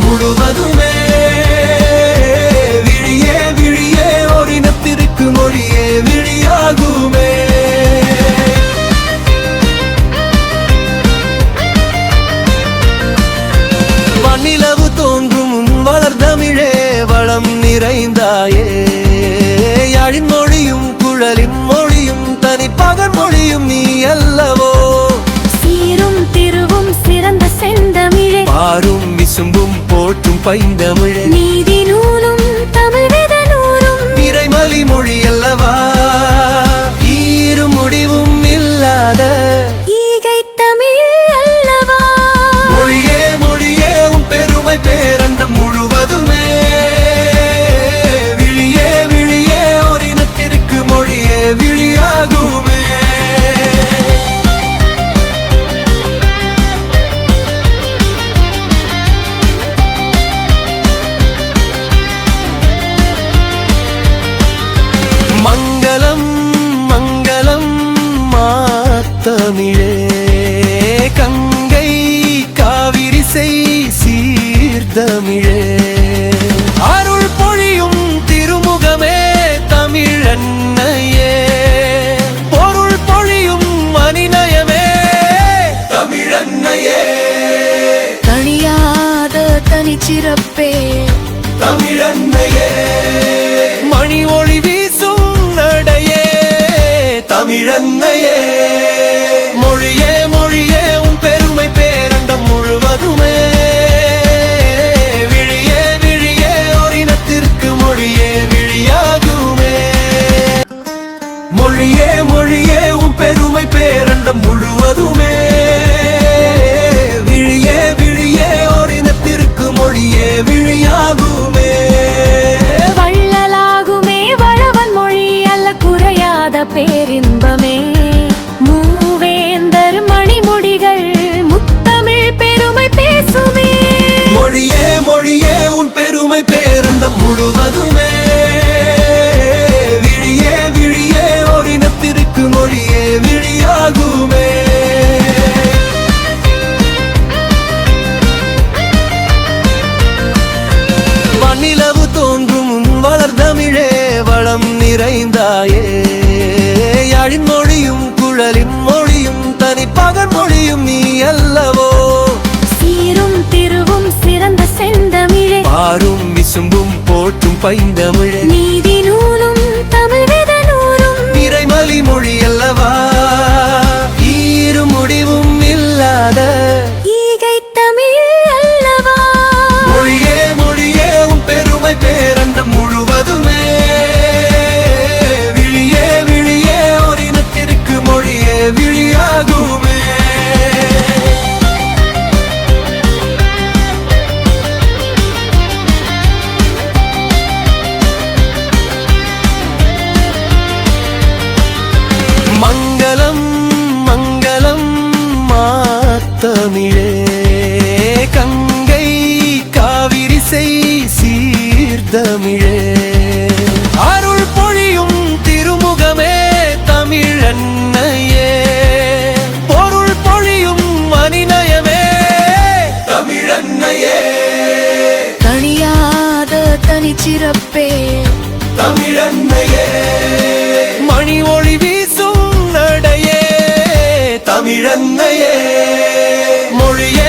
முழுவதுமே விழியே விழியே ஓரினத்திற்கு மொழியே விழியாகுமே. மண்ணிலவு தோன்றும் வளர்தமிழே வளம் நிறைந்தாயே. யாழின் மொழியும் குழலின் மொழியும் தனிப்பகர் மொழியும் நீ அல்லவோ. சீரும் திருவும் சிறந்த செந்தமிழே, பாரும் விசும்பும் போற்றும் பைந்தமிழே. நீதி நூலும் தமிழ் வித நூலும் நிறைமலி மொழி அல்லவா. ஈரு முடிவும் இல்லாத ஈகை தமிழ் அல்லவா. மொழியே மொழியே உன் பெருமை பேரண்டம் முழுவதுமே விழியே விழியே ஓரினத்திற்கு மொழியே விழியாகுமே. மங்களம் மங்களம் மாத்தமிழே, கங்கை காவிரி செய் சீர்தமிழே. அருள் பொழியும் திருமுகமே தமிழன்னையே, பொருள் பொழியும் மணிநயமே தமிழன்னையே. தனியாத தனிச்சிறப்பே தமிழன்னையே, மணி ஒளி வீசும் நடையே தமிழன்னையே. மொழியே மொழியே உன் பெருமை பேரண்டம் முழுவதுமே விழியே விழியே ஓரினத்திற்கு மொழியே விழியாகுமே. மொழியே மொழியே உன் பெருமை பேரண்டம் முழுவதுமே விழியே விழியே ஓரினத்திற்கு மொழியே விழியாகுமே. வள்ளலாகுமே வளவன் மொழி அல்ல குறையாத பேரின்பமே. மூவேந்தர் மணிமொழிகள் முத்தமிழ் பெருமை பேசுமே. மொழியே மொழியே உன் பெருமை பேரண்டம் முழுவதுமே விழியே விழியே ஓரினத்திற்கு மொழியே விழியாகுமே. மண்ணிலவு தோன்றும் வளர்தமிழே வளம் நிறைந்தாயே. யாழின் மொழியும் குழலின் மொழியும் தனிப்பகர் மொழியும் நீ அல்லவோ. சீரும் திருவும் சிறந்த செந்தமிழே, பாரும் விசும்பும் போற்றும் பைந்தமிழே. நீதி நூலும் தமிழ் வித நூலும் நிறைமலி மொழி அல்லவா. ஈரு முடிவும் இல்லாத ஈகை தமிழ் அல்லவா. மொழியே மொழியே உன் பெருமை பேரண்டம் முழுவதுமே விழியே விழியே ஓரினத்திற்கு மொழியே விழியாகுமே. மங்களம் மங்களம் மாத்தமிழே, கங்கை காவிரி செய் சீர்தமிழே. அருள் பொழியும் திருமுகமே தமிழன்னையே, பொருள் பொழியும் மணிநயமே தமிழன்னையே. தனியாத தனிச்சிறப்பே தமிழன்னையே, மணி ஒளி வீசும் நடையே தமிழன்னையே. மொழியே